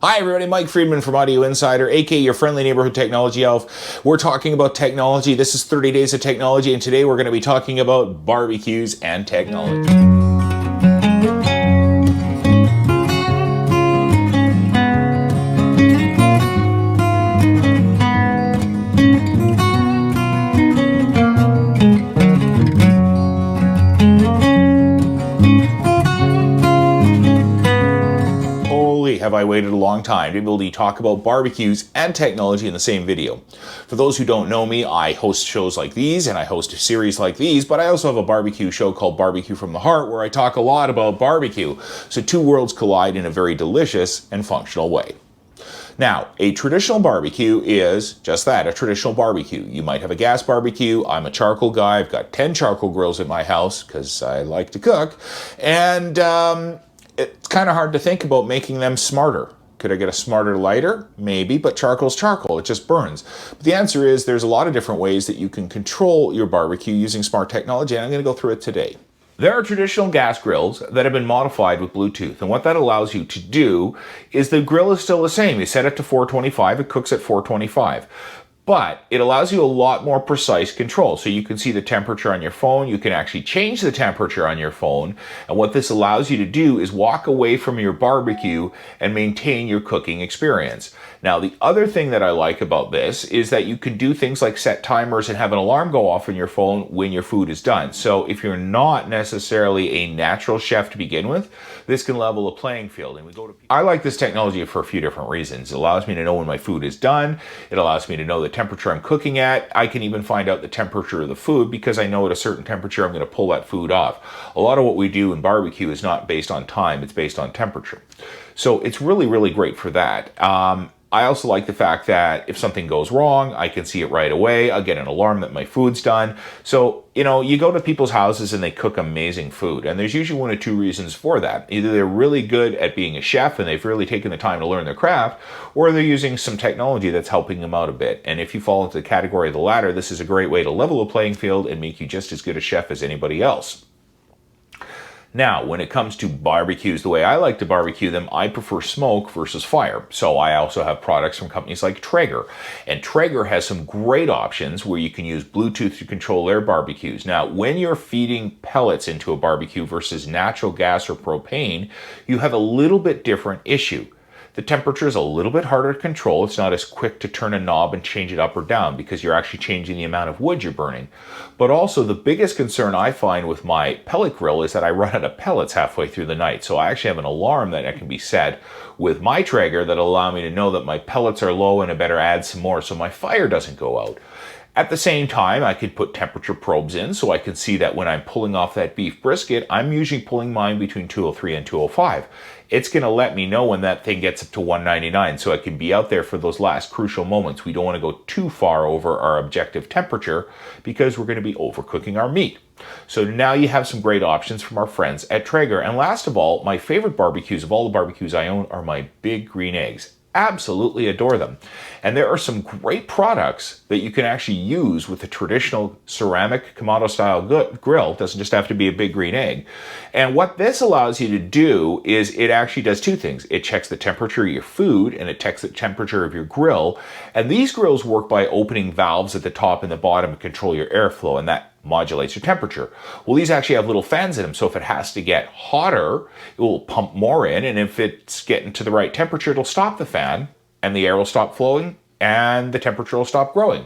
Hi everybody, Mike Friedman from Audio Insider, aka your friendly neighborhood technology elf. We're talking about technology. This is 30 Days of Technology, and today we're going to be talking about barbecues and technology. Have I waited a long time to be able to talk about barbecues and technology in the same video. For those who don't know me, I host shows like these and I host a series like these, but I also have a barbecue show called Barbecue from the Heart where I talk a lot about barbecue. So two worlds collide in a very delicious and functional way. Now, a traditional barbecue is just that, a traditional barbecue. You might have a gas barbecue. I'm a charcoal guy. I've got 10 charcoal grills at my house because I like to cook. And it's kind of hard to think about making them smarter. Could I get a smarter lighter? Maybe, but charcoal's charcoal. It just burns. But the answer is there's a lot of different ways that you can control your barbecue using smart technology, and I'm going to go through it today. There are traditional gas grills that have been modified with Bluetooth, and what that allows you to do is the grill is still the same. You set it to 425, it cooks at 425. But it allows you a lot more precise control. So you can see the temperature on your phone. You can actually change the temperature on your phone. And what this allows you to do is walk away from your barbecue and maintain your cooking experience. Now, the other thing that I like about this is that you can do things like set timers and have an alarm go off on your phone when your food is done. So if you're not necessarily a natural chef to begin with, this can level a playing field. And I like this technology for a few different reasons. It allows me to know when my food is done. It allows me to know the temperature I'm cooking at. I can even find out the temperature of the food because I know at a certain temperature I'm going to pull that food off. A lot of what we do in barbecue is not based on time, it's based on temperature. So it's really, really great for that. I also like the fact that if something goes wrong, I can see it right away. I'll get an alarm that my food's done. So, you go to people's houses and they cook amazing food. And there's usually one or two reasons for that. Either they're really good at being a chef and they've really taken the time to learn their craft, or they're using some technology that's helping them out a bit. And if you fall into the category of the latter, this is a great way to level the playing field and make you just as good a chef as anybody else. Now, when it comes to barbecues, the way I like to barbecue them, I prefer smoke versus fire. So I also have products from companies like Traeger. And Traeger has some great options where you can use Bluetooth to control their barbecues. Now, when you're feeding pellets into a barbecue versus natural gas or propane, you have a little bit different issue. The temperature is a little bit harder to control. It's not as quick to turn a knob and change it up or down because you're actually changing the amount of wood you're burning. But also the biggest concern I find with my pellet grill is that I run out of pellets halfway through the night. So I actually have an alarm that can be set with my Traeger that'll allow me to know that my pellets are low and I better add some more so my fire doesn't go out. At the same time, I could put temperature probes in so I can see that when I'm pulling off that beef brisket, I'm usually pulling mine between 203 and 205. It's going to let me know when that thing gets up to 199 so I can be out there for those last crucial moments. We don't want to go too far over our objective temperature because we're going to be overcooking our meat. So now you have some great options from our friends at Traeger. And last of all, my favorite barbecues of all the barbecues I own are my big green eggs. Absolutely adore them. And there are some great products that you can actually use with a traditional ceramic Kamado style grill. It doesn't just have to be a big green egg. And what this allows you to do is it actually does two things. It checks the temperature of your food and it checks the temperature of your grill. And these grills work by opening valves at the top and the bottom to control your airflow, and that modulates your temperature. Well, these actually have little fans in them, so if it has to get hotter, it will pump more in, and if it's getting to the right temperature, it'll stop the fan, and the air will stop flowing, and the temperature will stop growing.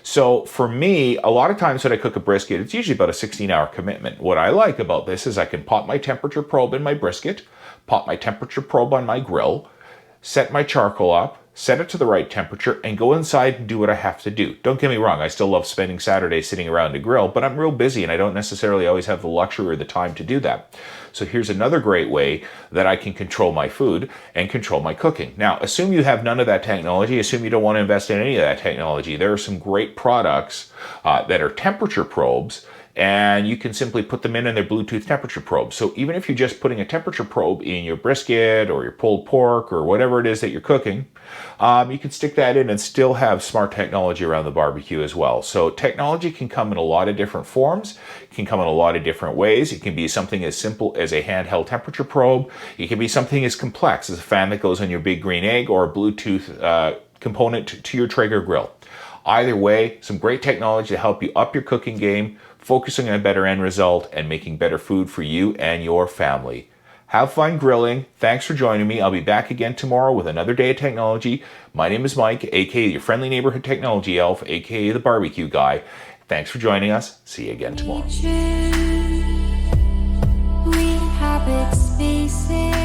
So for me, a lot of times when I cook a brisket, it's usually about a 16-hour commitment. What I like about this is I can pop my temperature probe in my brisket, pop my temperature probe on my grill, set my charcoal up, set it to the right temperature, and go inside and do what I have to do. Don't get me wrong, I still love spending Saturdays sitting around a grill, but I'm real busy and I don't necessarily always have the luxury or the time to do that. So here's another great way that I can control my food and control my cooking. Now, assume you have none of that technology. Assume you don't want to invest in any of that technology. There are some great products that are temperature probes and you can simply put them in their Bluetooth temperature probe. So even if you're just putting a temperature probe in your brisket or your pulled pork or whatever it is that you're cooking, you can stick that in and still have smart technology around the barbecue as well. So technology can come in a lot of different forms. It can come in a lot of different ways. It can be something as simple as a handheld temperature probe. It can be something as complex as a fan that goes on your big green egg or a Bluetooth component to your Traeger grill. Either way, some great technology to help you up your cooking game, focusing on a better end result, and making better food for you and your family. Have fun grilling. Thanks for joining me. I'll be back again tomorrow with another day of technology. My name is Mike, aka your friendly neighborhood technology elf, aka the barbecue guy. Thanks for joining us. See you again tomorrow. We habit spaces.